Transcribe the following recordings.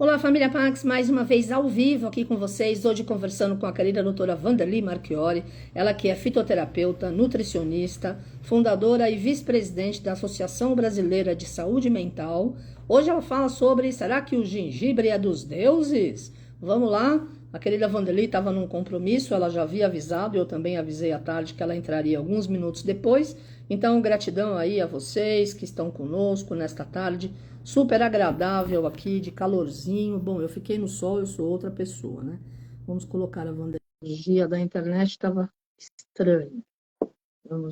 Olá, família Pax, mais uma vez ao vivo aqui com vocês, hoje conversando com a querida doutora Wanderly Marchiori, ela que é fitoterapeuta, nutricionista, fundadora e vice-presidente da Associação Brasileira de Saúde Mental. Hoje ela fala sobre, será que o gengibre é dos deuses? Vamos lá, a querida Wanderly estava num compromisso, ela já havia avisado, eu também avisei à tarde que ela entraria alguns minutos depois, então gratidão aí a vocês que estão conosco nesta tarde, super agradável aqui, de calorzinho. Bom, eu fiquei no sol, eu sou outra pessoa, né? Vamos colocar a energia da internet, estava estranho. Vamos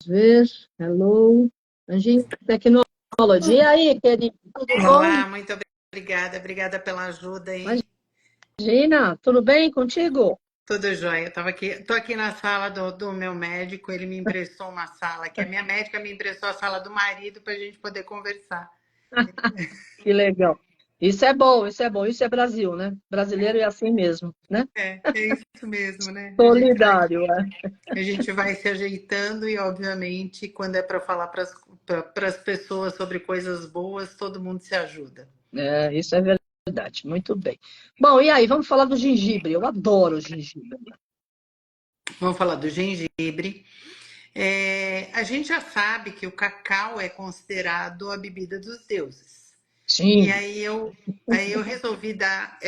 ver. Hello. Anjinho, tecnologia. E aí, querido, tudo bom? Olá, muito obrigada. Obrigada pela ajuda aí. Imagina, tudo bem contigo? Tudo jóia. Tô aqui na sala do meu médico. Ele me emprestou uma sala, que a minha médica me emprestou a sala do marido para a gente poder conversar. Que legal. Isso é bom, isso é bom. Isso é Brasil, né? Brasileiro é assim mesmo, né? É isso mesmo, né? Solidário, é. A gente vai se ajeitando e, obviamente, quando é para falar para as pessoas sobre coisas boas, todo mundo se ajuda. É, isso é verdade. Muito bem. Bom, e aí, vamos falar do gengibre. Eu adoro gengibre. Vamos falar do gengibre. A gente já sabe que o cacau é considerado a bebida dos deuses. E Sim. aí eu resolvi dar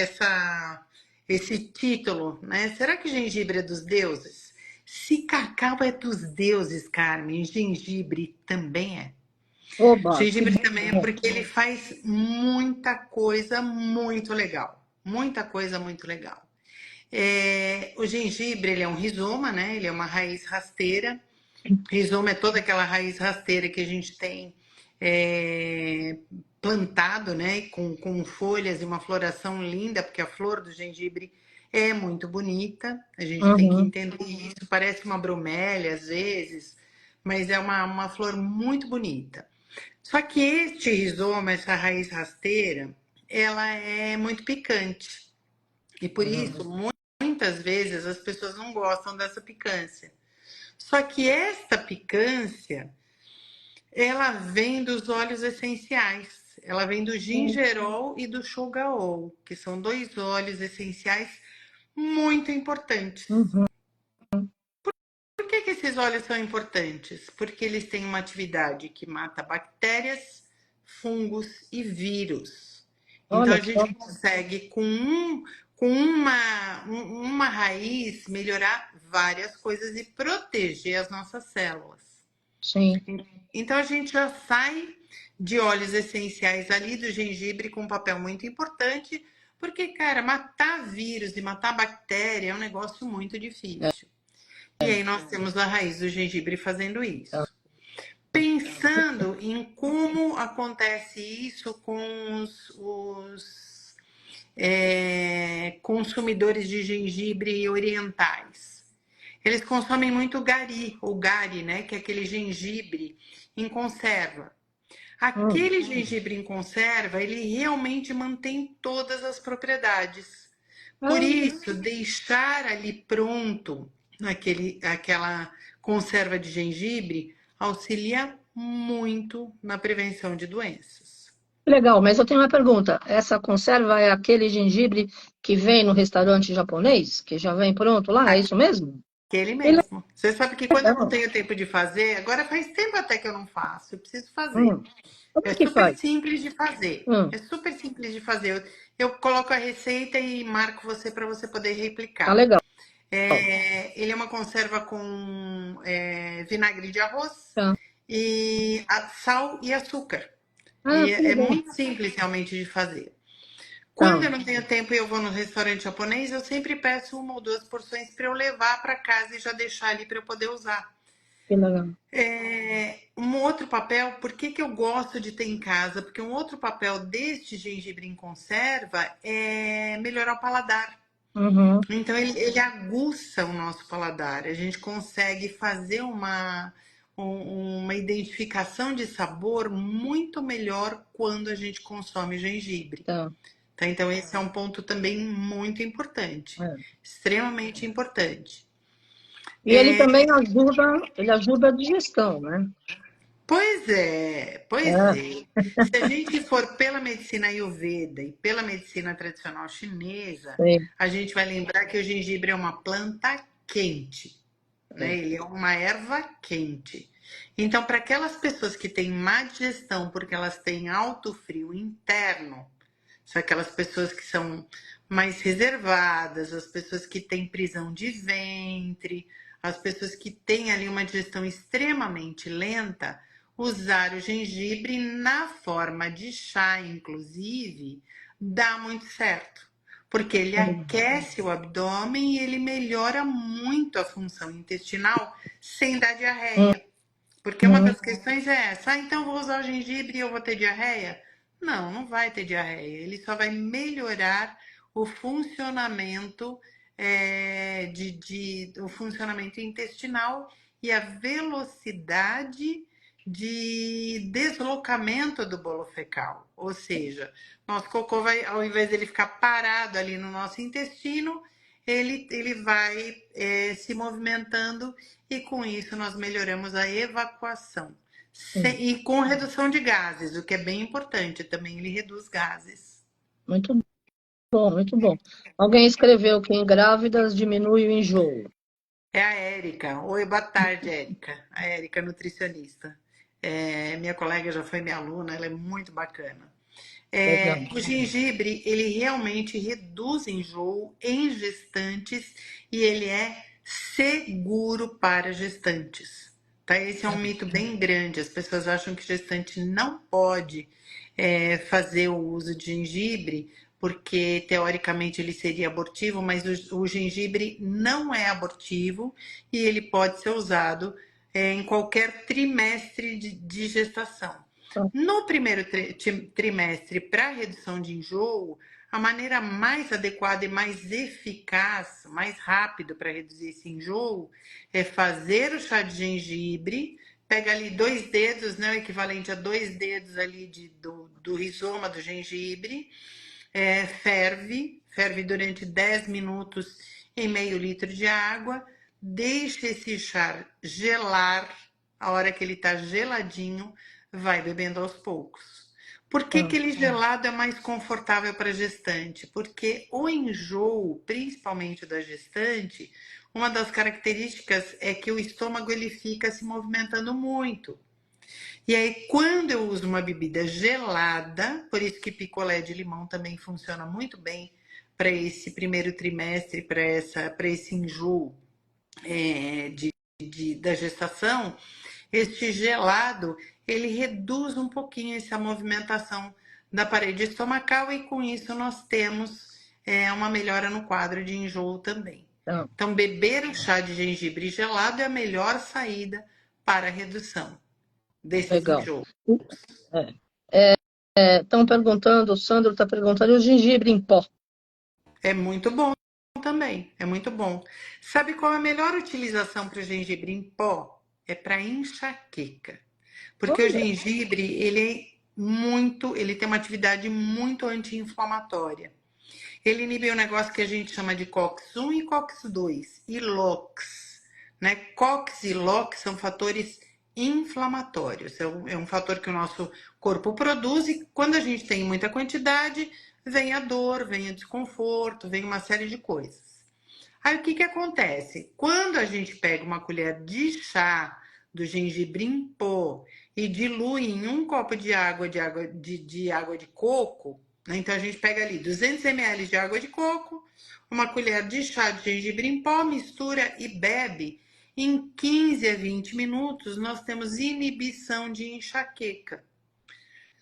esse título, né? Será que gengibre é dos deuses? Se cacau é dos deuses, Carmen, gengibre também é. Oba, que Gengibre também é bom. porque ele faz muita coisa muito legal. Muita coisa muito legal. O gengibre, ele é um rizoma, né? Ele é uma raiz rasteira. Rizoma é toda aquela raiz rasteira que a gente tem é, plantado, né? Com folhas e uma floração linda, porque a flor do gengibre é muito bonita. A gente tem que Uhum. entender isso. Parece uma bromélia às vezes, mas é uma flor muito bonita. Só que este rizoma, essa raiz rasteira, ela é muito picante. E por isso, Uhum. muitas vezes, as pessoas não gostam dessa picância. Só que esta picância, ela vem dos óleos essenciais. Ela vem do gingerol e do shogaol, que são dois óleos essenciais muito importantes. Uhum. Por que esses óleos são importantes? Porque eles têm uma atividade que mata bactérias, fungos e vírus. Então Olha a só. gente consegue com uma raiz melhorar várias coisas e proteger as nossas células. Sim. Então a gente já sai de óleos essenciais ali do gengibre com um papel muito importante, porque, cara, matar vírus e matar bactéria é um negócio muito difícil. E aí nós temos a raiz do gengibre fazendo isso. Pensando em como acontece isso com os consumidores de gengibre orientais. Eles consomem muito gari, ou gari, né? Que é aquele gengibre em conserva. Hum. Aquele gengibre em conserva, ele realmente mantém todas as propriedades. Por Ah, isso, deixar ali pronto aquela conserva de gengibre auxilia muito na prevenção de doenças. legal, mas eu tenho uma pergunta. Essa conserva é aquele gengibre que vem no restaurante japonês? Que já vem pronto lá? É isso mesmo? Aquele Que mesmo. Você sabe que quando eu não legal. tenho tempo de fazer, agora faz tempo até que eu não faço, eu preciso fazer. Como É é que super faz? simples de fazer. Hum. É super simples de fazer. Eu coloco a receita e marco você para você poder Tá replicar. legal. Ele é uma conserva com vinagre de arroz Tá. e sal e açúcar. Ah, E que é legal. muito simples realmente de fazer. Tá. Quando eu não tenho tempo e eu vou no restaurante japonês, eu sempre peço uma ou duas porções para eu levar para casa e já deixar ali para eu poder usar. Que legal. Um outro papel, por que que eu gosto de ter em casa? Porque um outro papel deste gengibre em conserva é melhorar o paladar. Uhum. Então ele aguça o nosso paladar. A gente consegue fazer uma identificação de sabor muito melhor quando a gente consome gengibre. Tá. Tá? Então esse é um ponto também muito importante, É. extremamente importante. E ele também ajuda a digestão, né? Pois é, pois Ah, é. Se a gente for pela medicina Ayurveda e pela medicina tradicional chinesa, sim, a gente vai lembrar que o gengibre é uma planta quente, né? é. Ele é uma erva quente. Então, para aquelas pessoas que têm má digestão porque elas têm alto frio interno, são aquelas pessoas que são mais reservadas, as pessoas que têm prisão de ventre, as pessoas que têm ali uma digestão extremamente lenta, usar o gengibre na forma de chá, inclusive, dá muito certo. Porque ele aquece o abdômen e ele melhora muito a função intestinal sem dar diarreia. Porque uma Uhum. das questões é essa, então eu vou usar o gengibre e eu vou ter diarreia? Não, não vai ter diarreia. Ele só vai melhorar o funcionamento o funcionamento intestinal e a velocidade de deslocamento do bolo fecal. Ou seja, nosso cocô vai, ao invés dele ficar parado ali no nosso intestino, ele vai se movimentando e com isso nós melhoramos a evacuação. Sim. E com redução de gases, o que é bem importante, também ele reduz gases. Muito bom, muito bom. Alguém escreveu que em grávidas diminui o enjoo. É a Érica. Oi, boa tarde, Érica. A Érica, nutricionista. Minha colega já foi minha aluna, ela é muito bacana. Legal. O gengibre, ele realmente reduz enjoo em gestantes e ele é seguro para gestantes. Tá? Esse é um mito bem grande. As pessoas acham que gestante não pode fazer o uso de gengibre porque teoricamente ele seria abortivo, mas o gengibre não é abortivo e ele pode ser usado em qualquer trimestre de gestação. No primeiro trimestre, para redução de enjoo, a maneira mais adequada e mais eficaz, mais rápido para reduzir esse enjoo é fazer o chá de gengibre. Pega ali 2 dedos, né, o equivalente a 2 dedos ali do rizoma do gengibre, ferve durante 10 minutos em meio litro de água, deixa esse chá gelar, a hora que ele está geladinho, vai bebendo aos poucos. Por que, Ah, que ele gelado é mais confortável para a gestante? Porque o enjoo, principalmente da gestante, uma das características é que o estômago ele fica se movimentando muito. E aí, quando eu uso uma bebida gelada, por isso que picolé de limão também funciona muito bem para esse primeiro trimestre, para esse enjoo da gestação, este gelado ele reduz um pouquinho essa movimentação da parede estomacal e com isso nós temos uma melhora no quadro de enjoo também. tá. Então, beber o chá de gengibre gelado é a melhor saída para a redução desses Legal. enjoos. Estão perguntando, o Sandro está perguntando, e o gengibre em pó? É muito bom também, é muito bom. Sabe qual é a melhor utilização para o gengibre em pó? É para enxaqueca. Porque o Olha, gengibre, ele tem uma atividade muito anti-inflamatória. Ele inibe um negócio que a gente chama de COX-1 e COX-2 e LOX, né? COX e LOX são fatores inflamatórios. É um fator que o nosso corpo produz e quando a gente tem muita quantidade, vem a dor, vem o desconforto, vem uma série de coisas. Aí o que que acontece? Quando a gente pega uma colher de chá do gengibre em pó e dilui em um copo de água de coco, né? Então a gente pega ali 200 ml de água de coco, uma colher de chá de gengibre em pó, mistura e bebe. Em 15 a 20 minutos nós temos inibição de enxaqueca.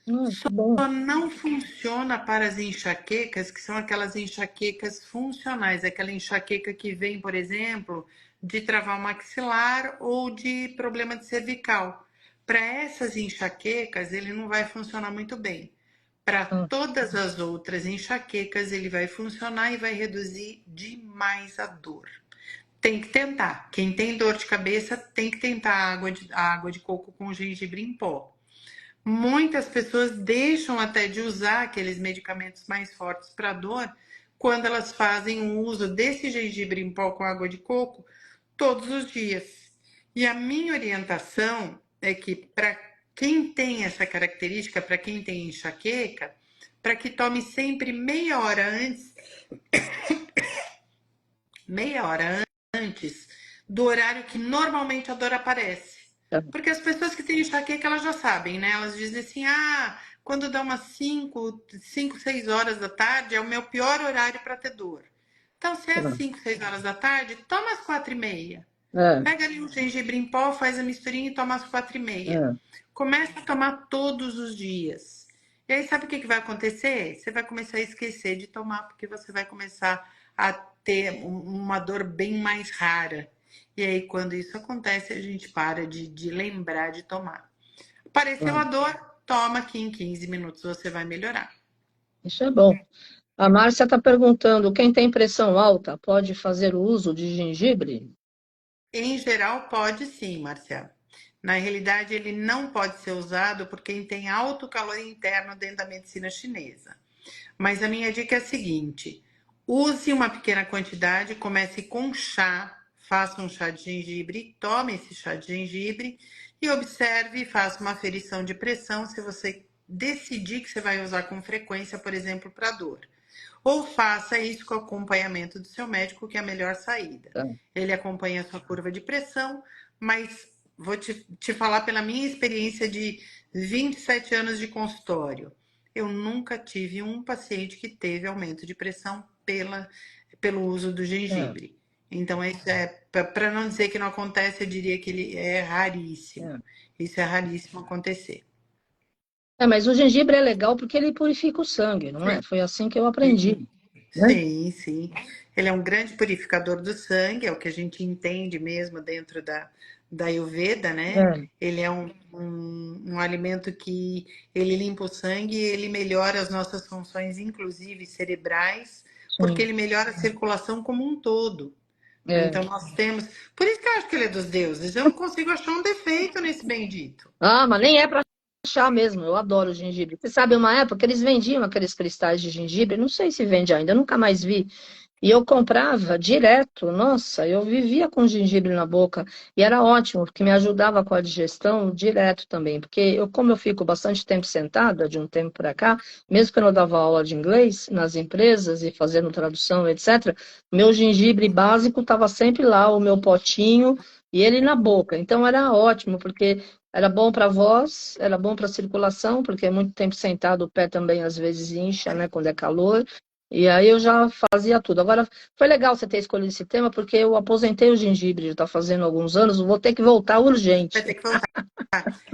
que bom. Só não funciona para as enxaquecas, que são aquelas enxaquecas funcionais, aquela enxaqueca que vem, por exemplo, de travar o maxilar ou de problema de cervical. Para essas enxaquecas, ele não vai funcionar muito bem. Para Ah, todas as outras enxaquecas, ele vai funcionar e vai reduzir demais a dor. Tem que tentar. Quem tem dor de cabeça tem que tentar a água de coco com gengibre em pó. Muitas pessoas deixam até de usar aqueles medicamentos mais fortes para dor quando elas fazem o uso desse gengibre em pó com água de coco todos os dias. E a minha orientação é que para quem tem essa característica, para quem tem enxaqueca, para que tome sempre meia hora antes do horário que normalmente a dor aparece. Tá. Porque as pessoas que têm enxaqueca, elas já sabem, né? Elas dizem assim, quando dá umas 6 horas da tarde, é o meu pior horário para ter dor. Então, se é às Tá. 5, 6 horas da tarde, toma às 4h30. É, Pega ali um gengibre em pó, faz a misturinha e toma às 4h30. é, Começa a tomar todos os dias. E aí, sabe o que vai acontecer? Você vai começar a esquecer de tomar, porque você vai começar a ter uma dor bem mais rara. E aí, quando isso acontece, a gente para de lembrar de tomar. Apareceu tá. a dor, toma que em 15 minutos você vai melhorar. Isso é bom. A Márcia está perguntando, quem tem pressão alta pode fazer o uso de gengibre? Em geral, pode sim, Marcelo. Na realidade, ele não pode ser usado por quem tem alto calor interno dentro da medicina chinesa. Mas a minha dica é a seguinte: use uma pequena quantidade, comece com chá, faça um chá de gengibre, tome esse chá de gengibre e observe e faça uma aferição de pressão se você decidir que você vai usar com frequência, por exemplo, para dor. Ou faça isso com acompanhamento do seu médico, que é a melhor saída. Tá. Ele acompanha a sua curva de pressão, mas vou te falar pela minha experiência de 27 anos de consultório. Eu nunca tive um paciente que teve aumento de pressão pelo uso do É, gengibre. Então, isso para não dizer que não acontece, eu diria que ele é raríssimo. é. Isso é raríssimo acontecer. É, mas o gengibre é legal porque ele purifica o sangue, não é? Foi assim que eu aprendi, né? Sim, sim. Ele é um grande purificador do sangue, é o que a gente entende mesmo dentro da Ayurveda, né? É, Ele é um alimento que ele limpa o sangue e ele melhora as nossas funções, inclusive cerebrais, porque sim. ele melhora a circulação como um todo. É. Então nós temos. Por isso que eu acho que ele é dos deuses. Eu não consigo achar um defeito nesse bendito. Ah, mas nem é para achar mesmo. Eu adoro gengibre. Você sabe, uma época eles vendiam aqueles cristais de gengibre, não sei se vende ainda, eu nunca mais vi. E eu comprava direto, nossa, eu vivia com gengibre na boca e era ótimo, porque me ajudava com a digestão direto também, porque como eu fico bastante tempo sentada, de um tempo para cá, mesmo que eu não dava aula de inglês nas empresas e fazendo tradução, etc., meu gengibre básico estava sempre lá, o meu potinho e ele na boca. Então era ótimo, porque era bom para a voz, era bom para a circulação, porque é muito tempo sentado, o pé também às vezes incha, né, quando é calor. E aí eu já fazia tudo. Agora, foi legal você ter escolhido esse tema, porque eu aposentei o gengibre, já está fazendo alguns anos, vou ter que voltar Vai urgente. ter que voltar.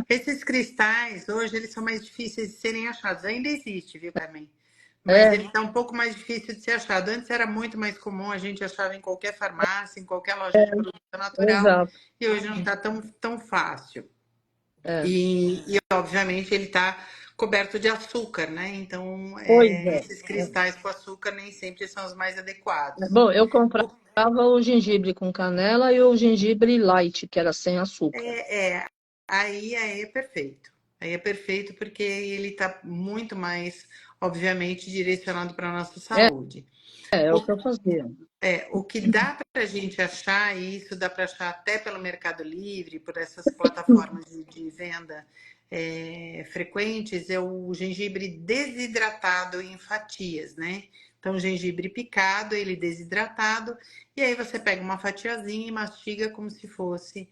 Esses cristais, hoje, eles são mais difíceis de serem achados. Ainda existe, viu, Carmen? Mas É, ele está um pouco mais difícil de ser achado. Antes era muito mais comum, a gente achava em qualquer farmácia, em qualquer loja de produto natural, exato. e hoje não está tão fácil. É. Obviamente, ele está coberto de açúcar, né? Então, Pois é. esses cristais com açúcar nem sempre são os mais adequados. Bom, eu comprava o gengibre com canela e o gengibre light, que era sem açúcar. É, aí é perfeito. Aí é perfeito porque ele está muito mais, obviamente, direcionado para a nossa É, saúde. é O, o que eu fazia. o que dá para a gente achar, e isso dá para achar até pelo Mercado Livre, por essas plataformas de venda frequentes, é o gengibre desidratado em fatias, né? Então, gengibre picado, ele desidratado, e aí você pega uma fatiazinha e mastiga como se fosse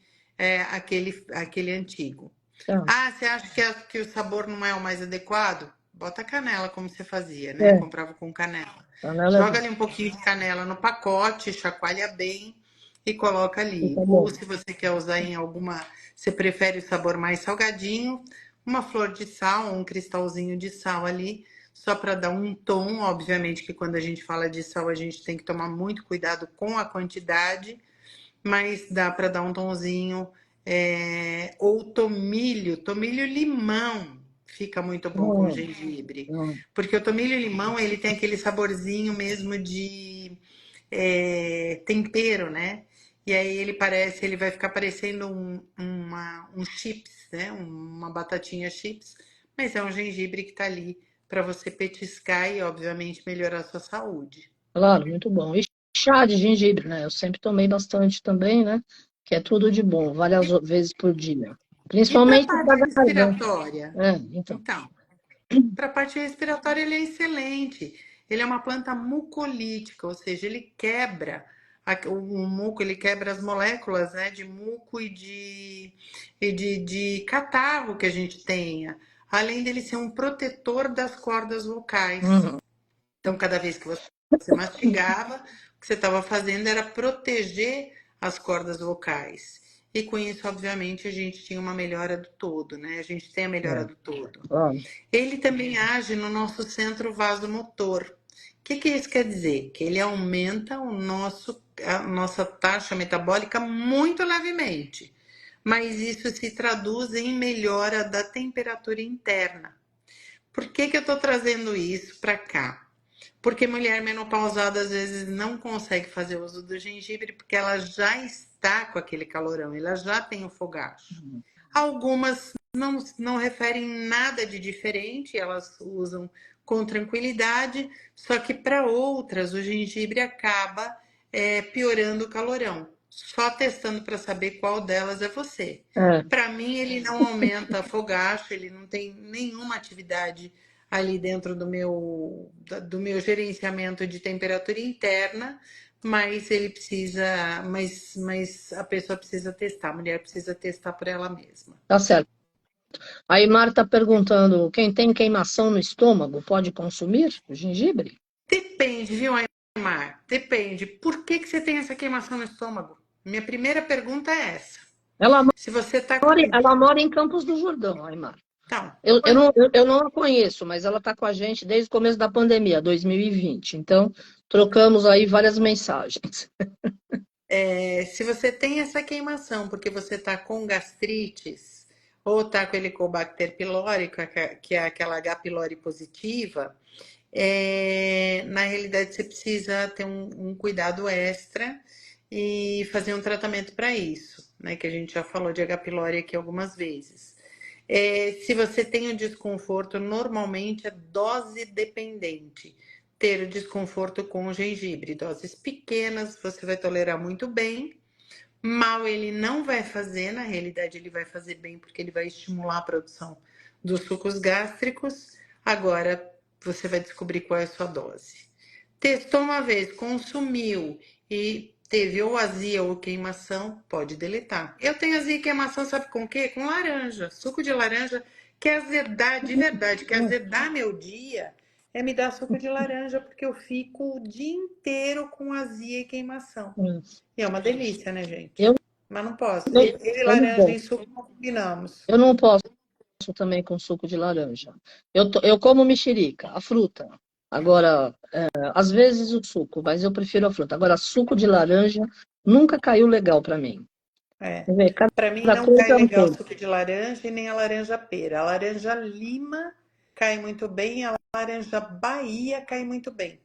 aquele antigo. Tá. Ah, você acha que o sabor não é o mais adequado? Bota canela, como você fazia, né? É, Comprava com canela. canela é Joga bom. ali um pouquinho de canela no pacote, chacoalha bem e coloca ali. Fica Ou bom. se você quer usar em alguma, você prefere o sabor mais salgadinho, uma flor de sal, um cristalzinho de sal ali, só para dar um tom. Obviamente que quando a gente fala de sal, a gente tem que tomar muito cuidado com a quantidade, mas dá para dar um tomzinho. Ou tomilho limão fica muito bom com Hum, gengibre, hum. porque o tomilho limão ele tem aquele saborzinho mesmo de tempero, né? E aí ele vai ficar parecendo um chips, né? Uma batatinha chips, mas é um gengibre que tá ali para você petiscar e, obviamente, melhorar a sua saúde. Claro, muito bom. E chá de gengibre, né? Eu sempre tomei bastante também, né? Que é tudo de bom, várias vezes por dia. E para a Principalmente parte para a garganta. respiratória? É, então. Então, para a parte respiratória, ele é excelente. Ele é uma planta mucolítica, ou seja, ele quebra o muco, ele quebra as moléculas, né, de muco e de catarro que a gente tenha. Além dele ser um protetor das cordas vocais. Uhum. Então, cada vez que você mastigava, o que você estava fazendo era proteger as cordas vocais. E com isso, obviamente, a gente tinha uma melhora do todo, né? A gente tem a melhora É, do todo. claro. Ele também age no nosso centro vasomotor. O que isso quer dizer? Que ele aumenta a nossa taxa metabólica muito levemente, mas isso se traduz em melhora da temperatura interna. Por que eu estou trazendo isso para cá? Porque mulher menopausada às vezes não consegue fazer uso do gengibre porque ela já está com aquele calorão, ela já tem o fogacho. Algumas não referem nada de diferente, elas usam com tranquilidade, só que para outras o gengibre acaba piorando o calorão. Só testando para saber qual delas é você. É, Para mim, ele não aumenta fogacho, ele não tem nenhuma atividade ali dentro do meu gerenciamento de temperatura interna, mas ele precisa, mas a pessoa precisa testar, a mulher precisa testar por ela mesma. tá certo. A Aymar está perguntando, quem tem queimação no estômago pode consumir o gengibre? Depende, viu, Aymar? Depende. Por que você tem essa queimação no estômago? Minha primeira pergunta é essa. Ela Se você tá com. ela mora em Campos do Jordão, Aymar. Então, Eu não a conheço, mas ela está com a gente desde o começo da pandemia, 2020. Então, trocamos aí várias mensagens. se você tem essa queimação porque você tá com gastrites ou tá com Helicobacter pylori, que é aquela H. pylori positiva, na realidade você precisa ter um cuidado extra e fazer um tratamento para isso, né? Que a gente já falou de H. pylori aqui algumas vezes. Se você tem o desconforto, normalmente é dose dependente. Ter o desconforto com o gengibre, doses pequenas, você vai tolerar muito bem. Mal ele não vai fazer, na realidade ele vai fazer bem porque ele vai estimular a produção dos sucos gástricos. Agora você vai descobrir qual é a sua dose. Testou uma vez, consumiu e teve ou azia ou queimação, pode deletar. Eu tenho azia e queimação, sabe com o quê? Com laranja. Suco de laranja quer azedar, de verdade, quer azedar meu dia, me dar suco de laranja, porque eu fico o dia inteiro com azia e queimação. E é uma delícia, né, gente? Eu, Mas não posso. eu, Eu e eu não laranja em posso. suco não combinamos. Eu não posso também com suco de laranja. Eu como mexerica, a fruta. Agora, às vezes o suco, mas eu prefiro a fruta. Agora, suco de laranja nunca caiu legal para mim. É. Quer ver? Para mim Cada não cai coisa é um legal o tempo. suco de laranja e nem a laranja pera. A laranja lima cai muito bem, a laranja Bahia cai muito bem.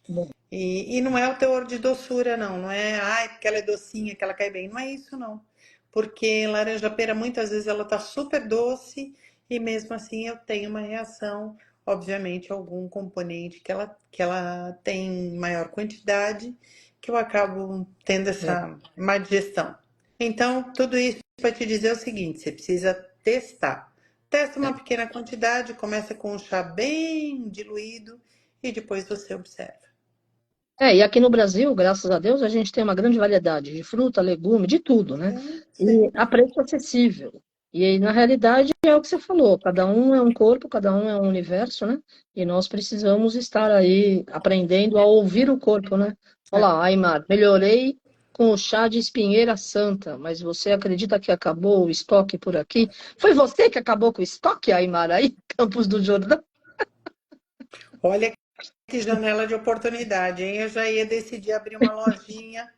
Bom, E não é o teor de doçura, não. Não é, ai, porque ela é docinha, que ela cai bem. Não é isso, não. Porque laranja pera, muitas vezes, ela tá super doce e mesmo assim eu tenho uma reação, obviamente, algum componente que ela tem maior quantidade, que eu acabo tendo é. essa má digestão. Então, tudo isso para te dizer o seguinte: você precisa testar. Testa uma pequena quantidade, começa com um chá bem diluído e depois você observa. E aqui no Brasil, graças a Deus, a gente tem uma grande variedade de fruta, legume, de tudo, né? Sim, E sim. a preço acessível. E aí, na realidade, é o que você falou, cada um é um corpo, cada um é um universo, né? E nós precisamos estar aí aprendendo a ouvir o corpo, né? Olha lá, Aymar, melhorei com o chá de espinheira santa, mas você acredita que acabou o estoque por aqui? Foi você que acabou com o estoque, Aymar, aí, Campos do Jordão? Olha que janela de oportunidade, hein? Eu já ia decidir abrir uma lojinha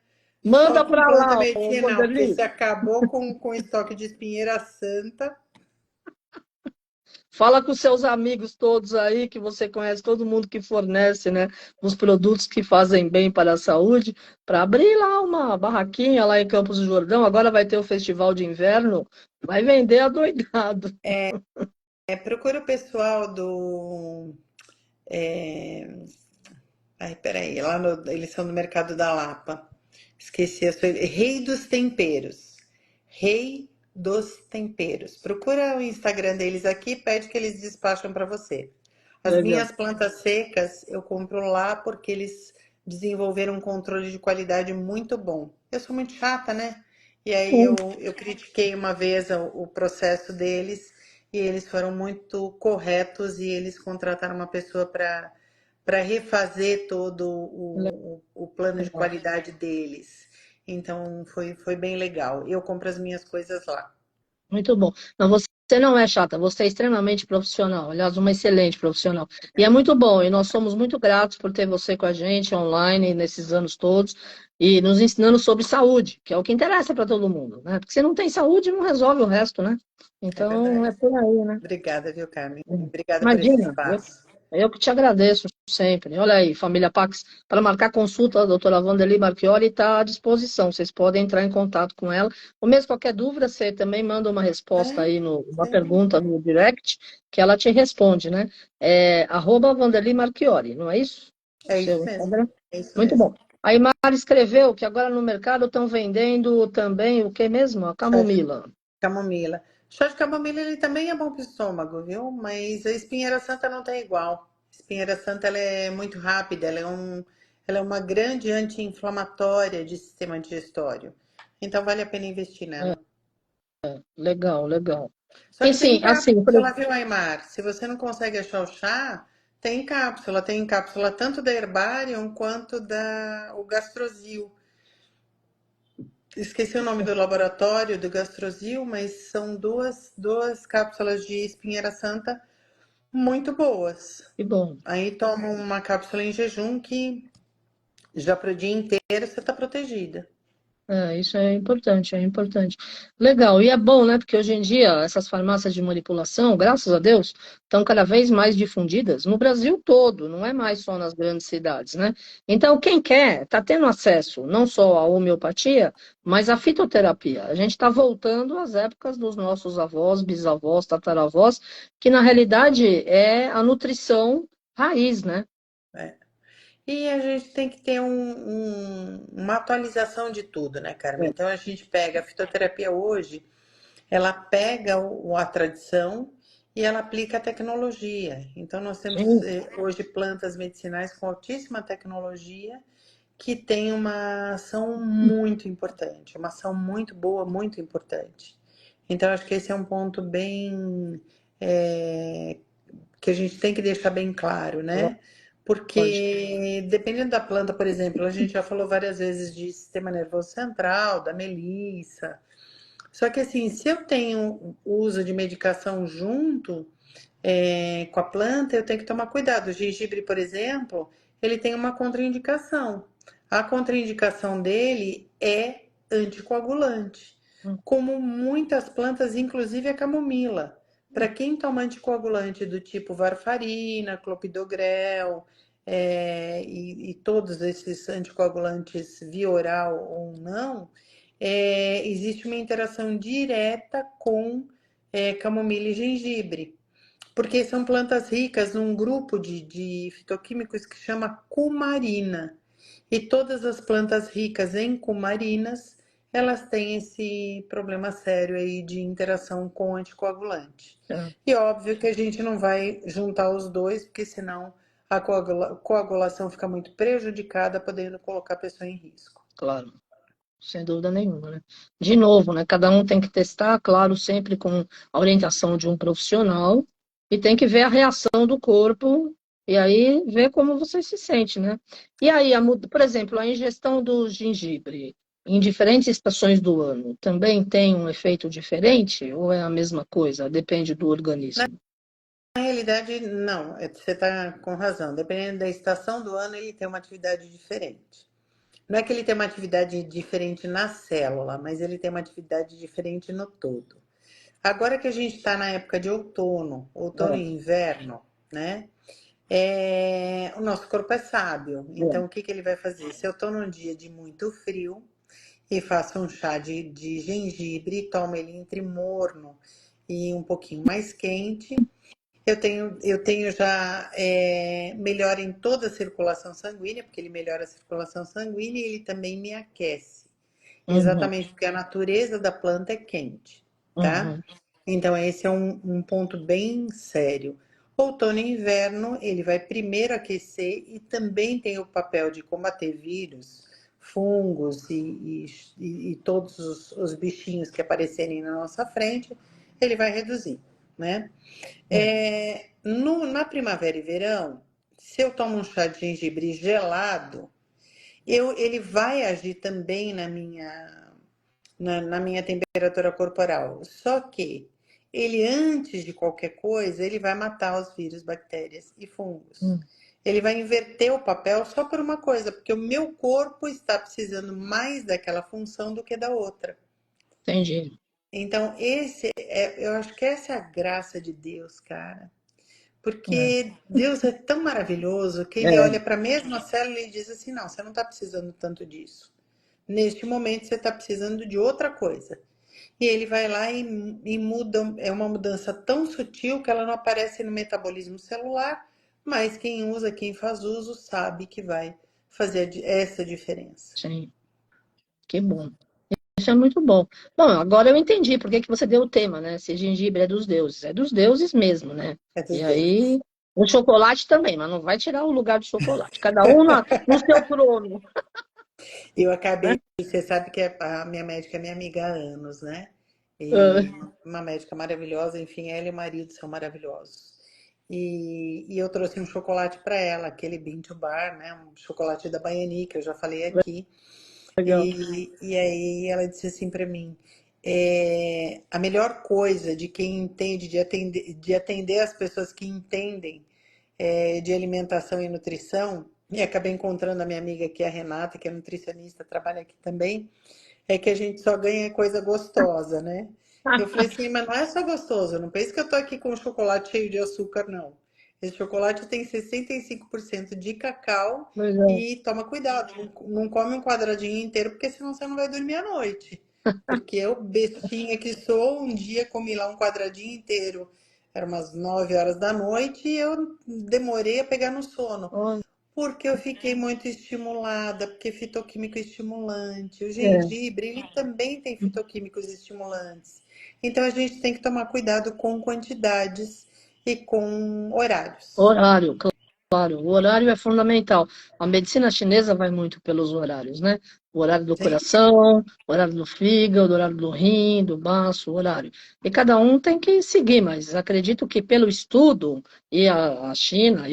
só Manda com para planta lá, ô medicinal, porque Vanderlei. se acabou com estoque de espinheira santa. Fala com seus amigos todos aí, que você conhece todo mundo que fornece, né, os produtos que fazem bem para a saúde, para abrir lá uma barraquinha lá em Campos do Jordão. Agora vai ter o festival de inverno, vai vender adoidado. Procura o pessoal do. é, Ai, peraí, eles são do Mercado da Lapa. Esqueci a sua. Rei dos Temperos. Rei dos Temperos. Procura o Instagram deles aqui, pede que eles despacham para você. As Legal. minhas plantas secas eu compro lá porque eles desenvolveram um controle de qualidade muito bom. Eu sou muito chata, né? E aí eu critiquei uma vez o processo deles e eles foram muito corretos e eles contrataram uma pessoa para refazer todo o plano de Legal. qualidade deles. Então foi bem legal. Eu compro as minhas coisas lá. Muito bom. Não, você não é chata, você é extremamente profissional, aliás, uma excelente profissional. E é muito bom, e nós somos muito gratos por ter você com a gente online nesses anos todos e nos ensinando sobre saúde, que é o que interessa para todo mundo, né? Porque se não tem saúde, não resolve o resto, né? É Então, é verdade. por aí, né? Obrigada, viu, Carmen? Obrigada por esse Imagina, espaço. eu que te agradeço sempre. Olha aí, família Pax, para marcar consulta, a doutora Wanderly Marchiori está à disposição. Vocês podem entrar em contato com ela. Ou mesmo qualquer dúvida, você também manda uma resposta É, aí, uma sim. pergunta no direct, que ela te responde, né? É @Wanderly Marchiori, não é isso? O É isso seu mesmo. Instagram? É isso Muito mesmo. bom. A Imar escreveu que agora no mercado estão vendendo também o que mesmo? A Chá de camomila. camomila. Chá de camomila ele também é bom para o estômago, viu? Mas a espinheira santa não tem igual. A espinheira santa ela é muito rápida, ela é uma grande anti-inflamatória de sistema digestório. Então vale a pena investir É, nela. legal, legal. Só E que tem sim, assim, cápsula, viu, Aymar? Se você não consegue achar o chá, tem cápsula. Tem cápsula tanto da Herbarium quanto da o Gastrosil. Esqueci o nome do laboratório do Gastrosil, mas são duas cápsulas de espinheira santa muito boas. que bom. Aí toma uma cápsula em jejum que já para o dia inteiro você está protegida. É, isso é importante, é importante. Legal, e é bom, né? Porque hoje em dia essas farmácias de manipulação, graças a Deus, estão cada vez mais difundidas no Brasil todo, não é mais só nas grandes cidades, né? Então, quem quer está tendo acesso não só à homeopatia, mas à fitoterapia. A gente está voltando às épocas dos nossos avós, bisavós, tataravós, que na realidade é a nutrição raiz, né? Né? E a gente tem que ter uma atualização de tudo, né, Carmen? É, Então a gente pega a fitoterapia hoje, ela pega a tradição e ela aplica a tecnologia. Então nós temos sim, hoje plantas medicinais com altíssima tecnologia que tem uma ação muito importante, uma ação muito boa, muito importante. Então acho que esse é um ponto bem que a gente tem que deixar bem claro, né? lógico. Porque dependendo da planta, por exemplo, a gente já falou várias vezes de sistema nervoso central, da melissa. Só que assim, se eu tenho uso de medicação junto com a planta, eu tenho que tomar cuidado. O gengibre, por exemplo, ele tem uma contraindicação. A contraindicação dele é anticoagulante, como muitas plantas, inclusive a camomila. Para quem toma anticoagulante do tipo varfarina, clopidogrel, e todos esses anticoagulantes via oral ou não, existe uma interação direta com camomila e gengibre. Porque são plantas ricas num grupo de fitoquímicos que chama cumarina. E todas as plantas ricas em cumarinas, elas têm esse problema sério aí de interação com anticoagulante. É, E óbvio que a gente não vai juntar os dois, porque senão a coagulação fica muito prejudicada, podendo colocar a pessoa em risco. claro. Sem dúvida nenhuma, né? De novo, né? Cada um tem que testar, claro, sempre com a orientação de um profissional, e tem que ver a reação do corpo, e aí ver como você se sente, né? E aí, por exemplo, a ingestão do gengibre em diferentes estações do ano também tem um efeito diferente ou é a mesma coisa? Depende do organismo. Na realidade, não, você está com razão. Dependendo da estação do ano, ele tem uma atividade diferente. Não é que ele tem uma atividade diferente na célula, mas ele tem uma atividade diferente no todo. Agora que a gente está na época de outono É, e inverno, né? O nosso corpo é sábio. é. Então, o que que ele vai fazer? Se eu estou num dia de muito frio e faço um chá de gengibre, tomo ele entre morno e um pouquinho mais quente, eu tenho já melhora em toda a circulação sanguínea, porque ele melhora a circulação sanguínea e ele também me aquece. Uhum. Exatamente porque a natureza da planta é quente. tá? Uhum. Então, esse é um ponto bem sério. Outono e inverno, ele vai primeiro aquecer e também tem o papel de combater vírus, fungos e todos os bichinhos que aparecerem na nossa frente, ele vai reduzir, né? É. Na primavera e verão, se eu tomo um chá de gengibre gelado, ele vai agir também na minha temperatura corporal. Só que ele, antes de qualquer coisa, ele vai matar os vírus, bactérias e fungos. Hum, Ele vai inverter o papel só por uma coisa, porque o meu corpo está precisando mais daquela função do que da outra. entendi. Então, eu acho que essa é a graça de Deus, cara. É. Porque Deus é tão maravilhoso que ele É, olha para a mesma célula e diz assim: não, você não está precisando tanto disso. Neste momento você está precisando de outra coisa. E ele vai lá e muda, é uma mudança tão sutil que ela não aparece no metabolismo celular, mas quem usa, quem faz uso, sabe que vai fazer essa diferença. sim, que bom. Isso é muito bom. Bom, agora eu entendi por que que você deu o tema, né? Se gengibre é dos deuses. É dos deuses mesmo, né? É dos E deuses. aí, o chocolate também, mas não vai tirar o lugar do chocolate. Cada um no seu trono, Eu acabei, né? você sabe que a minha médica é minha amiga há anos, né? E Ah, uma médica maravilhosa, enfim, ela e o marido são maravilhosos. E eu trouxe um chocolate para ela, aquele Bean to Bar, né? Um chocolate da Baiani, que eu já falei aqui. legal. E aí ela disse assim para mim, a melhor coisa de quem entende, de atender as pessoas que entendem de alimentação e nutrição, e acabei encontrando a minha amiga aqui, a Renata, que é nutricionista, trabalha aqui também, é que a gente só ganha coisa gostosa, né? Eu falei assim, mas não é só gostoso, não pense que eu tô aqui com um chocolate cheio de açúcar, não. Esse chocolate tem 65% de cacau Pois é. e toma cuidado, não come um quadradinho inteiro, porque senão você não vai dormir à noite. Porque eu, bestinha que sou, um dia comi lá um quadradinho inteiro, era umas 9 horas da noite, e eu demorei a pegar no sono. Olha, Porque eu fiquei muito estimulada, porque fitoquímico estimulante. O é. gengibre, ele também tem fitoquímicos estimulantes. Então a gente tem que tomar cuidado com quantidades e com horários. Horário, claro. O horário é fundamental. A medicina chinesa vai muito pelos horários, né? O horário do Sim, coração, o horário do fígado, o horário do rim, do baço, o horário. E cada um tem que seguir, mas acredito que pelo estudo, e a China,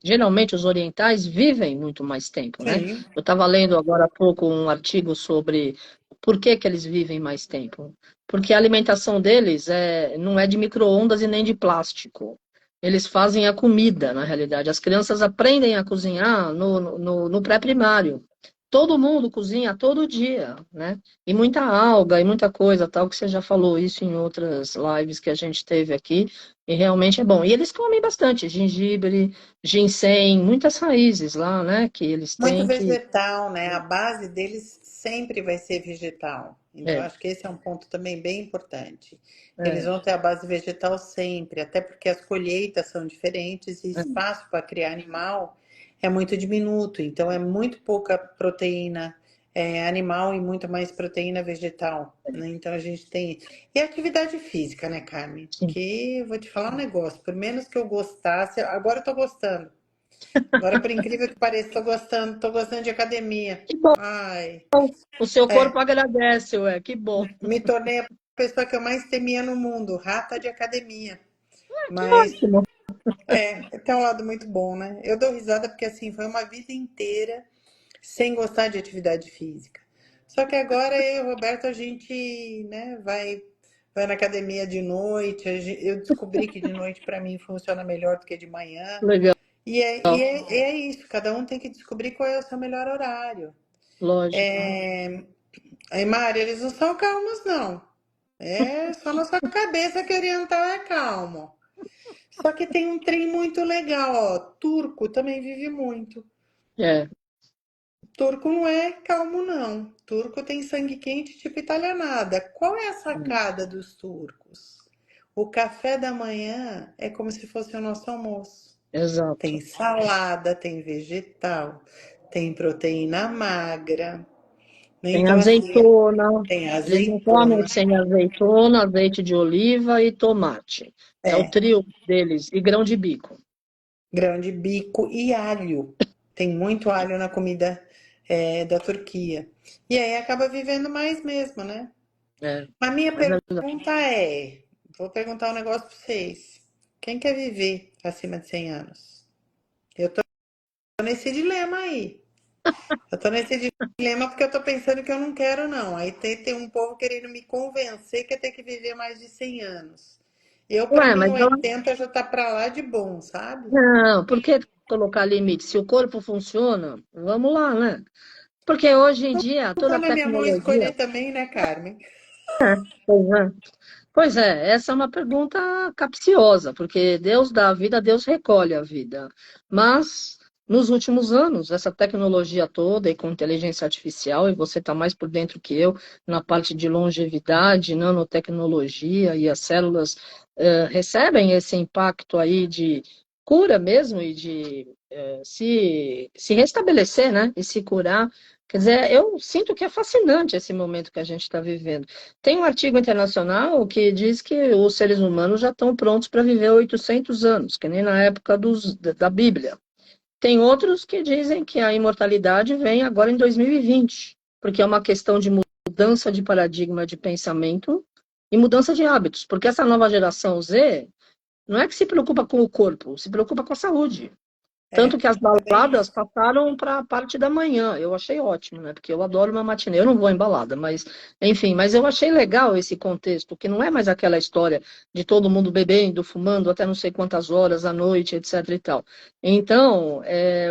geralmente os orientais vivem muito mais tempo, né? sim, Eu estava lendo agora há pouco um artigo sobre por que que eles vivem mais tempo. Porque a alimentação deles não é de micro-ondas e nem de plástico. Eles fazem a comida, na realidade. As crianças aprendem a cozinhar no pré-primário. Todo mundo cozinha todo dia, né? E muita alga e muita coisa, tal, que você já falou isso em outras lives que a gente teve aqui, e realmente é bom. E eles comem bastante gengibre, ginseng, muitas raízes lá, né? Que eles muito têm que. vegetal, né? A base deles sempre vai ser vegetal. Então, É, acho que esse é um ponto também bem importante. Eles é, vão ter a base vegetal sempre, até porque as colheitas são diferentes e é, espaço para criar animal é muito diminuto. Então, é muito pouca proteína animal e muito mais proteína vegetal, né? Então, a gente tem. E atividade física, né, Carmen? sim. Que eu vou te falar um negócio, por menos que eu gostasse, agora eu tô gostando. Agora, por incrível que pareça, tô gostando de academia. Que bom, Ai, o seu corpo é, agradece, ué, que bom. me tornei a pessoa que eu mais temia no mundo, rata de academia. Que Mas ótimo. tem um lado muito bom, né? Eu dou risada porque assim, foi uma vida inteira sem gostar de atividade física. Só que agora eu e o Roberto, a gente, né, vai na academia de noite. Eu descobri que de noite para mim funciona melhor do que de manhã. Legal, E é isso, cada um tem que descobrir qual é o seu melhor horário. lógico. É, Aí, Mari, eles não são calmos, não. É só na sua cabeça que oriental é calmo. Só que tem um trem muito legal, ó. Turco também vive muito. É. Turco não é calmo, não. Turco tem sangue quente tipo italianada. Qual é a sacada dos turcos? O café da manhã é como se fosse o nosso almoço. Tem Exato. salada, tem vegetal, tem proteína magra, Tem Então, assim, azeitona, tem eles não comem azeitona, sem azeitona, azeite de oliva e tomate. É o é, trio deles, e grão de bico. grão de bico e alho. Tem muito alho na comida, da Turquia. E aí acaba vivendo mais mesmo, né? É, A minha mas é verdade. pergunta é, vou perguntar um negócio para vocês. Quem quer viver acima de 100 anos? Eu tô nesse dilema aí. Eu tô nesse dilema porque eu tô pensando que eu não quero, não. Aí tem um povo querendo me convencer que eu tenho que viver mais de 100 anos. Eu, para Ué, mim, mas ela. 80 já tá pra lá de bom, sabe? Não, por que colocar limite? Se o corpo funciona, vamos lá, né? Porque hoje em dia, Não tá toda a na minha mão escolher tecnologia. também, né, Carmen? Pois é. Pois é, essa é uma pergunta capciosa, porque Deus dá a vida, Deus recolhe a vida. Mas, nos últimos anos, essa tecnologia toda, e com inteligência artificial, e você está mais por dentro que eu, na parte de longevidade, nanotecnologia, e as células recebem esse impacto aí de cura mesmo, e de se restabelecer, né? E se curar. Quer dizer, eu sinto que é fascinante esse momento que a gente está vivendo. Tem um artigo internacional que diz que os seres humanos já estão prontos para viver 800 anos, que nem na época da Bíblia. Tem outros que dizem que a imortalidade vem agora em 2020, porque é uma questão de mudança de paradigma de pensamento e mudança de hábitos, porque essa nova geração Z não é que se preocupa com o corpo, se preocupa com a saúde. Tanto que as É bem baladas isso. passaram para a parte da manhã. Eu achei ótimo, né? Porque eu adoro uma matinê. Eu não vou em balada, mas, enfim, mas eu achei legal esse contexto, que não é mais aquela história de todo mundo bebendo, fumando até não sei quantas horas à noite, etc e tal. Então,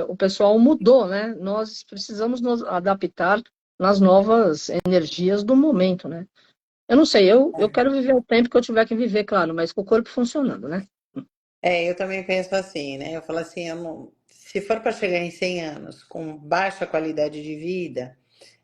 o pessoal mudou, né? Nós precisamos nos adaptar nas novas energias do momento, né? Eu não sei, eu quero viver o tempo que eu tiver que viver, claro, mas com o corpo funcionando, né? Eu também penso assim, né? Eu falo assim, se for para chegar em 100 anos com baixa qualidade de vida,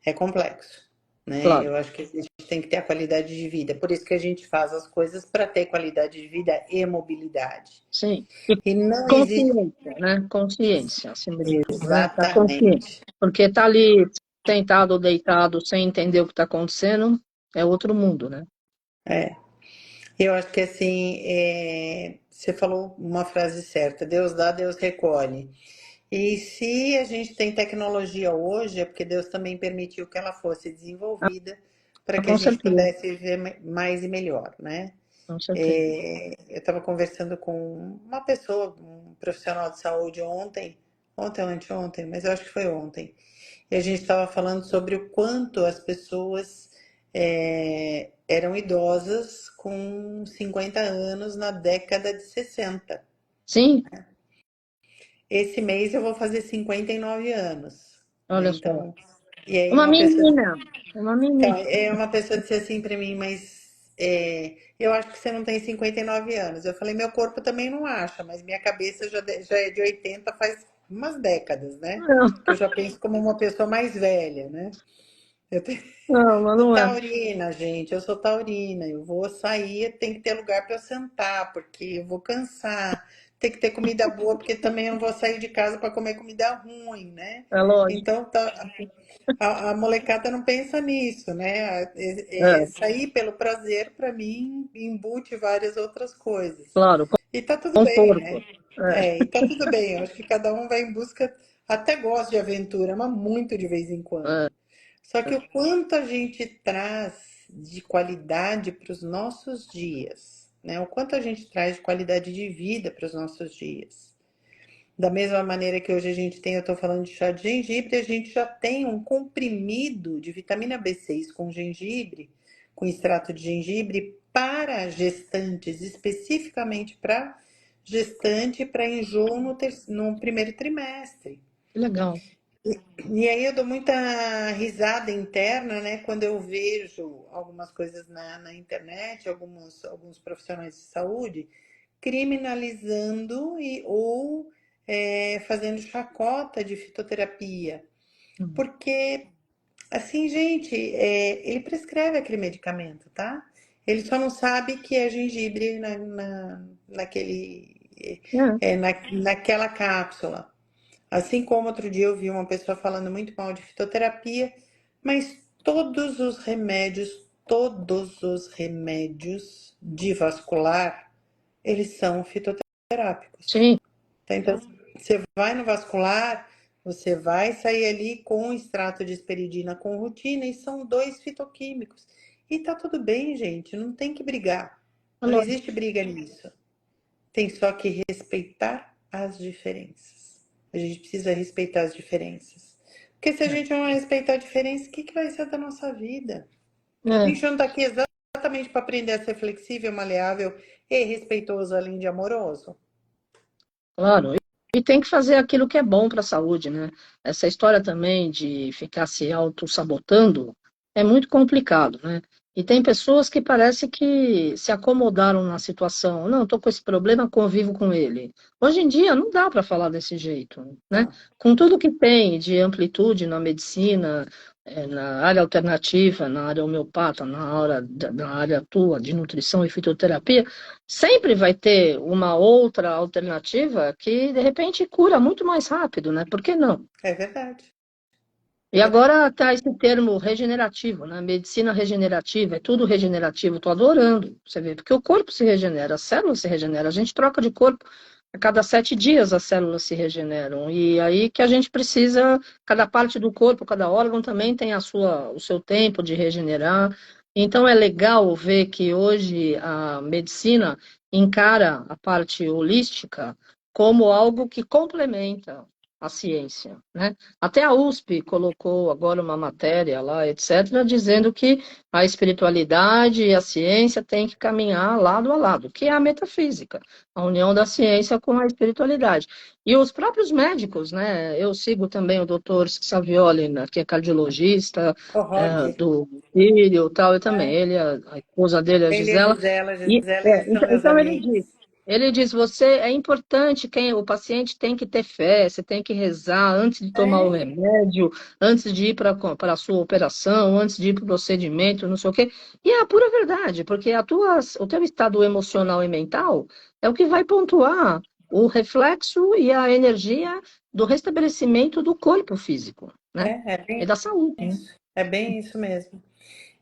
é complexo, né? Claro, Eu acho que a gente tem que ter a qualidade de vida. Por isso que a gente faz as coisas para ter qualidade de vida e mobilidade. sim. E não existe Consciência, né? Consciência, acima de tudo, né? Tá consciente. exatamente. Porque tá ali sentado ou deitado sem entender o que está acontecendo, é outro mundo, né? É. Eu acho que assim, você falou uma frase certa: Deus dá, Deus recolhe. E se a gente tem tecnologia hoje, é porque Deus também permitiu que ela fosse desenvolvida para Ah, que a com gente certeza, pudesse viver mais e melhor, né? com certeza. Eu estava conversando com uma pessoa, um profissional de saúde ontem ou anteontem, mas eu acho que foi ontem. E a gente estava falando sobre o quanto as pessoas eram idosas com 50 anos na década de 60. Sim, Esse mês eu vou fazer 59 anos, né? olha só. Então, e aí Uma menina, uma então, menina. uma pessoa disse assim para mim, mas eu acho que você não tem 59 anos. Eu falei, meu corpo também não acha, mas minha cabeça já é de 80 faz umas décadas, né? Não, Que eu já penso como uma pessoa mais velha, né? Eu tenho... não, mas sou não é. taurina, gente, eu sou taurina. Eu vou sair, tem que ter lugar para eu sentar, porque eu vou cansar. Tem que ter comida boa, porque também eu não vou sair de casa para comer comida ruim, né? É lógico. Então, a molecada não pensa nisso, né? É, Sair pelo prazer, para mim, embute várias outras coisas. claro, E tá tudo bem, conforto. né? É, E tá tudo bem. Eu acho que cada um vai em busca. Até gosta de aventura, mas muito de vez em é, quando. Só que o quanto a gente traz de qualidade para os nossos dias, né? O quanto a gente traz de qualidade de vida para os nossos dias. Da mesma maneira que hoje a gente tem, eu estou falando de chá de gengibre, a gente já tem um comprimido de vitamina B6 com gengibre, com extrato de gengibre para gestantes, especificamente para gestante para enjoo no primeiro trimestre. que legal. E aí eu dou muita risada interna, né, quando eu vejo algumas coisas na internet, alguns profissionais de saúde criminalizando ou fazendo chacota de fitoterapia. Hum. Porque, assim, gente, ele prescreve aquele medicamento, tá? Ele só não sabe que é gengibre naquele, É, naquela cápsula. Assim como outro dia eu vi uma pessoa falando muito mal de fitoterapia, mas Todos os remédios de vascular, eles são fitoterápicos. Sim, Tá? Então, você vai no vascular, você vai sair ali com extrato de esperidina com rutina e são dois fitoquímicos. E tá tudo bem, gente, não tem que brigar. é Não lógico. existe briga nisso. Tem só que respeitar as diferenças. A gente precisa respeitar as diferenças. Porque se a gente não respeitar a diferença, o que que vai ser da nossa vida? A É, gente não está aqui exatamente para aprender a ser flexível, maleável e respeitoso, além de amoroso. claro. E tem que fazer aquilo que é bom para a saúde, né? Essa história também de ficar se auto-sabotando é muito complicado, né? E tem pessoas que parece que se acomodaram na situação. Não, estou com esse problema, convivo com ele. Hoje em dia não dá para falar desse jeito, né? Não, Com tudo que tem de amplitude na medicina, na área alternativa, na área homeopata, na área tua de nutrição e fitoterapia, sempre vai ter uma outra alternativa que, de repente, cura muito mais rápido, né? Por que não? é verdade. E agora está esse termo regenerativo, né? Medicina regenerativa, é tudo regenerativo. Estou adorando, você vê, porque o corpo se regenera, as células se regeneram, a gente troca de corpo, a cada 7 dias as células se regeneram. E aí que a gente precisa, cada parte do corpo, cada órgão também tem o seu tempo de regenerar. Então é legal ver que hoje a medicina encara a parte holística como algo que complementa a ciência, né? Até a USP colocou agora uma matéria lá, etc., dizendo que a espiritualidade e a ciência têm que caminhar lado a lado, que é a metafísica, a união da ciência com a espiritualidade. E os próprios médicos, né? Eu sigo também o doutor Savioli, né, que é cardiologista, O Rod, do filho, tal, e também ele, a esposa dele, a ele e a Gisela, Gisela, e, eles são meus então amigos. ele diz, você é importante, o paciente tem que ter fé, você tem que rezar antes de tomar o É, remédio, antes de ir para a sua operação, antes de ir para o procedimento, não sei o quê. E é a pura verdade, porque o teu estado emocional e mental é o que vai pontuar o reflexo e a energia do restabelecimento do corpo físico, né? é E bem da saúde, né? isso. É bem isso mesmo.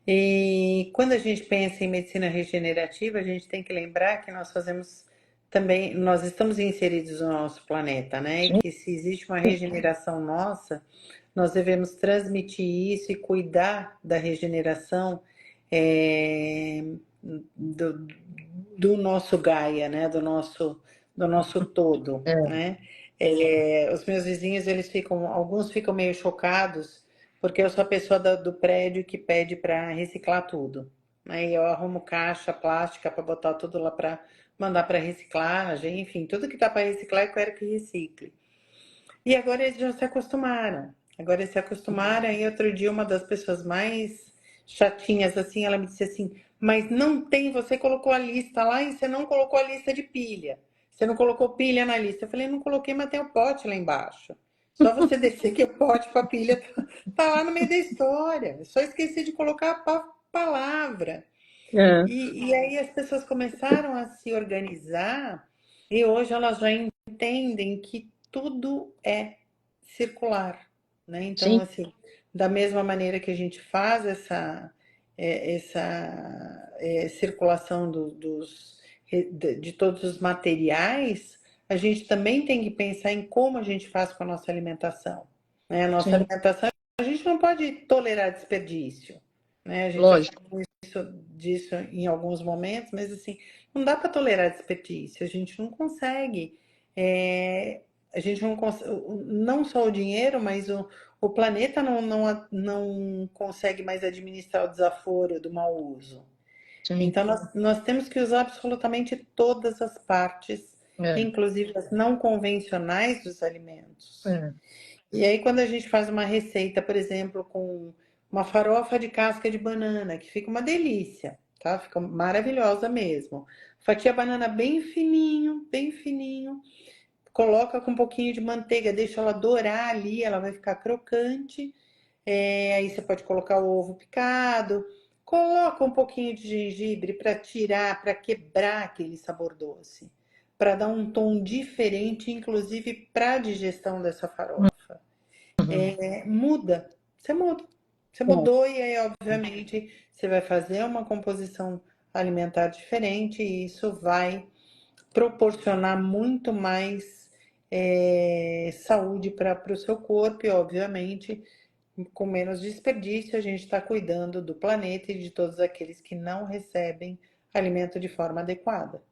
E quando a gente pensa em medicina regenerativa, a gente tem que lembrar que nós fazemos também, nós estamos inseridos no nosso planeta, né? E Sim, que se existe uma regeneração nossa, nós devemos transmitir isso e cuidar da regeneração é, do, do nosso Gaia, né? Do nosso todo, é, né? Os meus vizinhos, alguns ficam meio chocados porque eu sou a pessoa do prédio que pede para reciclar tudo. Aí eu arrumo caixa plástica para botar tudo lá para mandar para reciclagem, enfim, tudo que dá para reciclar eu quero que recicle. E agora eles já se acostumaram. Agora eles se acostumaram. E outro dia uma das pessoas mais chatinhas assim, ela me disse assim: "Mas não tem, você colocou a lista lá e você não colocou a lista de pilha. Você não colocou pilha na lista". Eu falei: "Não coloquei, mas tem o pote lá embaixo. Só você descer que o pote com a pilha tá lá no meio da história. Eu só esqueci de colocar a palavra". é, E aí as pessoas começaram a se organizar e hoje elas já entendem que tudo é circular, né? Então, sim, assim, da mesma maneira que a gente faz circulação de todos os materiais, a gente também tem que pensar em como a gente faz com a nossa alimentação, né? A nossa sim, alimentação, a gente não pode tolerar desperdício, né? A gente já lógico, falou disso em alguns momentos, mas assim, não dá para tolerar desperdício, a gente não consegue. É, a gente não consegue, não só o dinheiro, mas o planeta não consegue mais administrar o desaforo do mau uso. sim, Então, nós temos que usar absolutamente todas as partes, é, inclusive as não convencionais dos alimentos. é, E aí, quando a gente faz uma receita, por exemplo, com uma farofa de casca de banana, que fica uma delícia, tá? Fica maravilhosa mesmo. Fatia a banana bem fininho, coloca com um pouquinho de manteiga, deixa ela dourar ali, ela vai ficar crocante. Aí você pode colocar o ovo picado, coloca um pouquinho de gengibre para tirar, para quebrar aquele sabor doce, para dar um tom diferente, inclusive para a digestão dessa farofa. uhum, Muda, você muda. Você mudou e aí, obviamente, você vai fazer uma composição alimentar diferente e isso vai proporcionar muito mais saúde para o seu corpo e, obviamente, com menos desperdício, a gente está cuidando do planeta e de todos aqueles que não recebem alimento de forma adequada.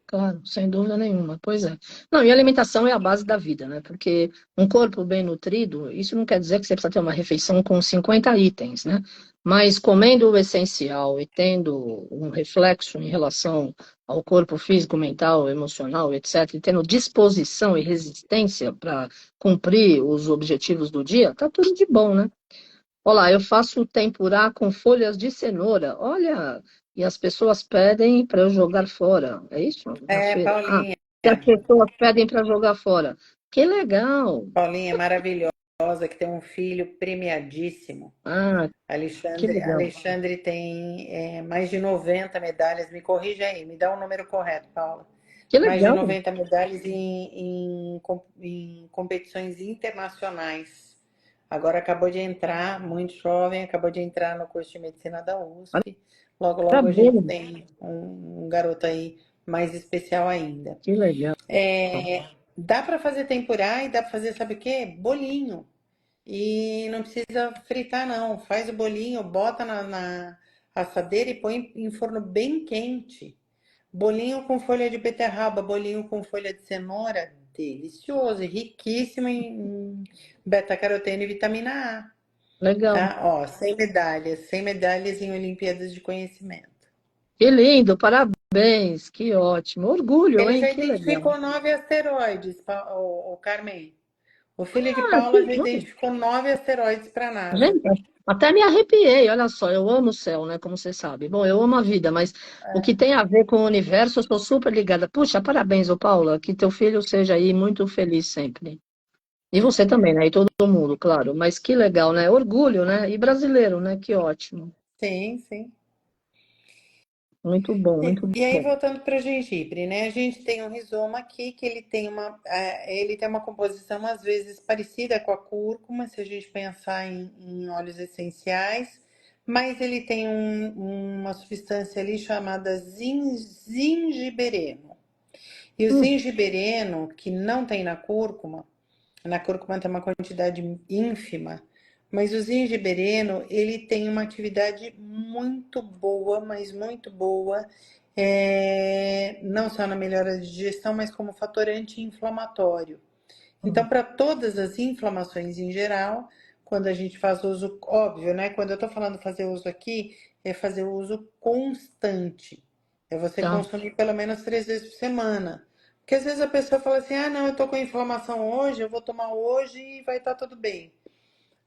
Claro, sem dúvida nenhuma. Pois é. Não, e a alimentação é a base da vida, né? Porque um corpo bem nutrido, isso não quer dizer que você precisa ter uma refeição com 50 itens, né? Mas comendo o essencial e tendo um reflexo em relação ao corpo físico, mental, emocional, etc., e tendo disposição e resistência para cumprir os objetivos do dia, tá tudo de bom, né? Olá, eu faço tempurá com folhas de cenoura. Olha, e as pessoas pedem para eu jogar fora. É isso? Na feira? Ah, Paulinha, e as pessoas pedem para jogar fora. Que legal! Paulinha maravilhosa, que tem um filho premiadíssimo. Ah, que legal. Alexandre tem mais de 90 medalhas, me corrija aí, me dá o número correto, Paula. Que Mais de legal. 90 medalhas em competições internacionais. Agora acabou de entrar, muito jovem, acabou de entrar no curso de medicina da USP. Logo, logo a gente Parabéns. tem um garoto aí mais especial ainda. Que legal. Dá para fazer tempurá e dá para fazer, sabe o quê? Bolinho. E não precisa fritar, não. Faz o bolinho, bota na assadeira e põe em forno bem quente. Bolinho com folha de beterraba, bolinho com folha de cenoura, delicioso e riquíssimo em beta-caroteno e vitamina A, Legal. tá? Ó, 100 medalhas em Olimpíadas de Conhecimento. Que lindo. Parabéns. Que ótimo. Orgulho, Ele hein? já Que legal. identificou 9 asteroides, o Carmen. O filho de Ah, Paula que já joia. identificou 9 asteroides para a NASA. Gente, até me arrepiei, olha só, eu amo o céu, né, como você sabe. Bom, eu amo a vida, mas o que tem a ver com o universo, eu sou super ligada. Puxa, parabéns, ô Paula, que teu filho seja aí muito feliz sempre. E você também, né, e todo mundo, claro, mas que legal, né, orgulho, né, e brasileiro, né, que ótimo. Sim, sim. Muito bom, E, muito e aí, bom. voltando para o gengibre, né? A gente tem um rizoma aqui que ele tem uma composição às vezes parecida com a cúrcuma, se a gente pensar em óleos essenciais, mas ele tem uma substância ali chamada zingibereno. E o Hum, zingibereno, que não tem na cúrcuma tem uma quantidade ínfima, mas o zingibereno, ele tem uma atividade muito boa, mas muito boa, não só na melhora de digestão, mas como fator anti-inflamatório. Então, hum, para todas as inflamações em geral, quando a gente faz uso, óbvio, né? Quando eu estou falando fazer uso aqui, é fazer uso constante. É você tá, consumir pelo menos 3 vezes por semana. Porque às vezes a pessoa fala assim: ah, não, eu tô com inflamação hoje, eu vou tomar hoje e vai estar tudo bem.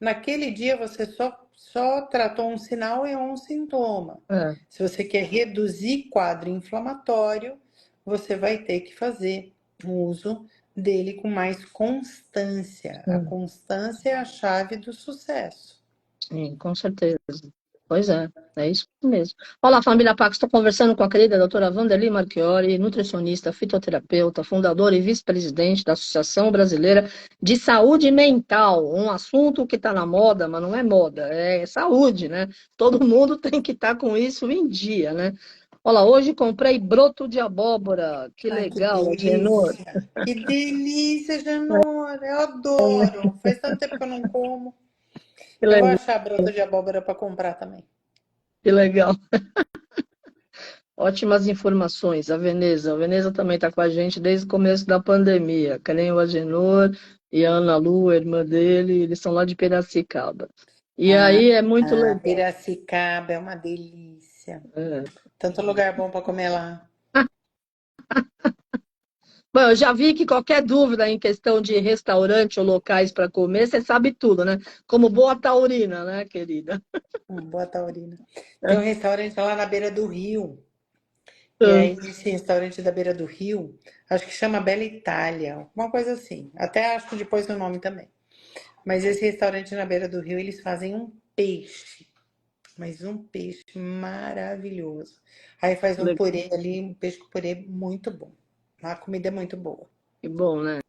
Naquele dia você só tratou um sinal e um sintoma. é, Se você quer reduzir quadro inflamatório, você vai ter que fazer uso dele com mais constância. A sim, constância é a chave do sucesso. sim, com certeza. Pois é isso mesmo. Olá, família Pax, estou conversando com a querida doutora Wanderly Marchiori, nutricionista, fitoterapeuta, fundadora e vice-presidente da Associação Brasileira de Saúde Mental, um assunto que está na moda, mas não é moda, é saúde, né? Todo mundo tem que estar com isso em dia, né? Olha, hoje comprei broto de abóbora, que Ai, que legal, Agenor. delícia! Que delícia, Janora! Eu adoro! Faz tanto tempo que eu não como. Que Eu vou legal, achar broto de abóbora para comprar também. que legal. Ótimas informações, a Veneza. A Veneza também está com a gente desde o começo da pandemia. Que nem o Agenor e a Ana Lu, a irmã dele, eles são lá de Piracicaba. E aí é muito Ah, legal. Piracicaba é uma delícia. É. Tanto lugar bom para comer lá. Bom, eu já vi que qualquer dúvida em questão de restaurante ou locais para comer, você sabe tudo, né? Como boa taurina, né, querida? Boa taurina. Tem um restaurante lá na beira do rio. E É. aí, esse restaurante da beira do rio, acho que chama Bela Itália, uma coisa assim. Até acho que depois o nome também. Mas esse restaurante na beira do rio, eles fazem um peixe, mas um peixe maravilhoso. Aí faz um purê ali, um peixe com purê muito bom. A comida é muito boa. Que bom, né?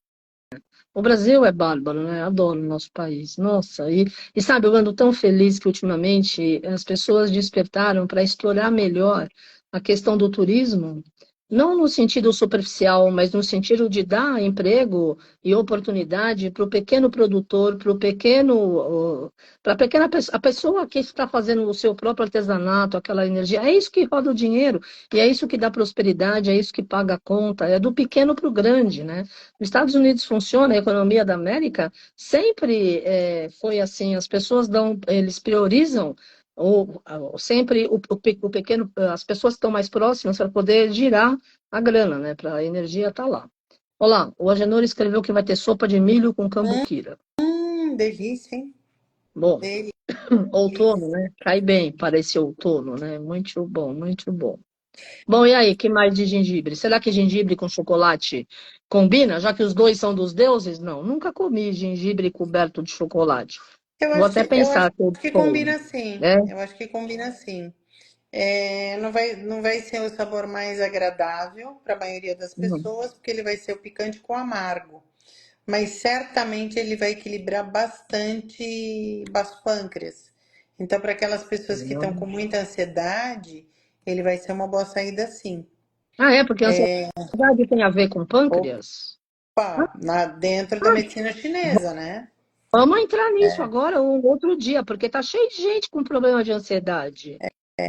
O Brasil é bárbaro, né? Adoro o nosso país. Nossa, e sabe, eu ando tão feliz que ultimamente as pessoas despertaram para explorar melhor a questão do turismo, não no sentido superficial, mas no sentido de dar emprego e oportunidade para o pequeno produtor, para o pequeno, para a pequena a pessoa que está fazendo o seu próprio artesanato, aquela energia. É isso que roda o dinheiro, e é isso que dá prosperidade, é isso que paga a conta, é do pequeno para o grande, né? Nos Estados Unidos funciona, a economia da América sempre foi assim, as pessoas dão, eles priorizam sempre o pequeno, as pessoas que estão mais próximas para poder girar a grana, né? Para a energia estar lá. Olá, o Agenor escreveu que vai ter sopa de milho com cambuquira. Delícia, hein? Bom, outono, Delícia. né? Cai bem para esse outono, né? Muito bom, muito bom. Bom, e aí, que mais de gengibre? Será que gengibre com chocolate combina? Já que os dois são dos deuses? Não, nunca comi gengibre coberto de chocolate. Vou até Eu acho pensar se eu que como, combina sim. né? Eu acho que combina sim. É, não vai ser o sabor mais agradável para a maioria das Uhum. pessoas, porque ele vai ser o picante com amargo. Mas certamente ele vai equilibrar bastante baço pâncreas. Então, para aquelas pessoas que estão com muita ansiedade, ele vai ser uma boa saída sim. Ah, é? Porque a ansiedade tem a ver com pâncreas? Opa, dentro da medicina chinesa, né? Vamos entrar nisso agora um outro dia, porque tá cheio de gente com problema de ansiedade,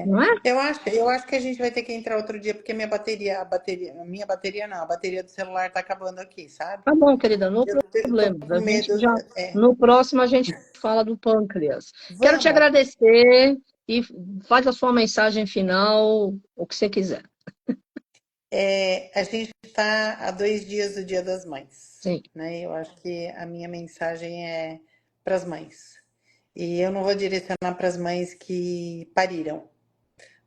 não é? Eu acho que a gente vai ter que entrar outro dia, porque a minha bateria não, a bateria do celular tá acabando aqui, sabe? Tá bom, querida, no Eu tô problema. com A gente medo. já, É, no próximo a gente fala do pâncreas. Quero te vamos. agradecer e faz a sua mensagem final, o que você quiser. A gente está a 2 dias do Dia das Mães, Sim, né? Eu acho que a minha mensagem é para as mães. E eu não vou direcionar para as mães que pariram,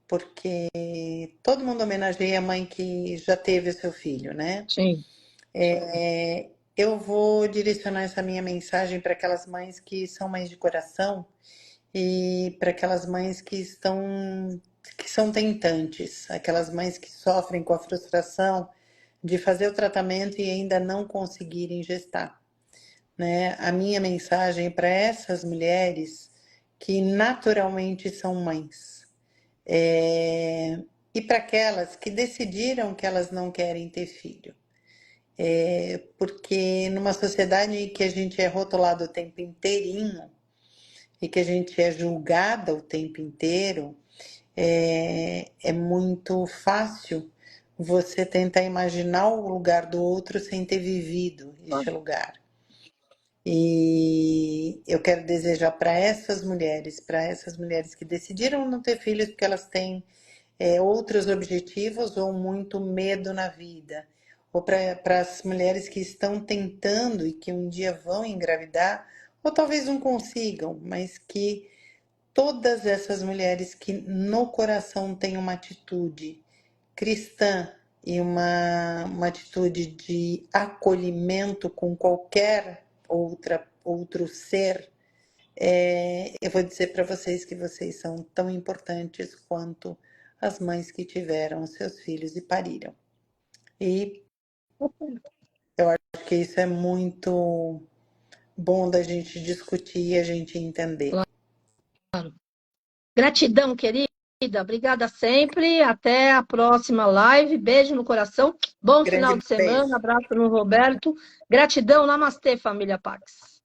porque todo mundo homenageia a mãe que já teve o seu filho, né? sim. Eu vou direcionar essa minha mensagem para aquelas mães que são mães de coração e para aquelas mães que são tentantes, aquelas mães que sofrem com a frustração de fazer o tratamento e ainda não conseguirem gestar, né? A minha mensagem é para essas mulheres que naturalmente são mães, e para aquelas que decidiram que elas não querem ter filho. Porque numa sociedade em que a gente é rotulado o tempo inteirinho e que a gente é julgada o tempo inteiro, é muito fácil você tentar imaginar o lugar do outro sem ter vivido este lugar. E eu quero desejar para essas mulheres que decidiram não ter filhos porque elas têm outros objetivos ou muito medo na vida, ou para as mulheres que estão tentando e que um dia vão engravidar, ou talvez não consigam, mas que todas essas mulheres que no coração têm uma atitude cristã e uma atitude de acolhimento com qualquer outro ser, eu vou dizer para vocês que vocês são tão importantes quanto as mães que tiveram seus filhos e pariram. E eu acho que isso é muito bom da gente discutir e a gente entender. Claro. Gratidão, querida. Obrigada sempre. Até a próxima live. Beijo no coração. Bom final Grande de semana. beijo. Abraço no Roberto. Gratidão. Namastê, família Pax.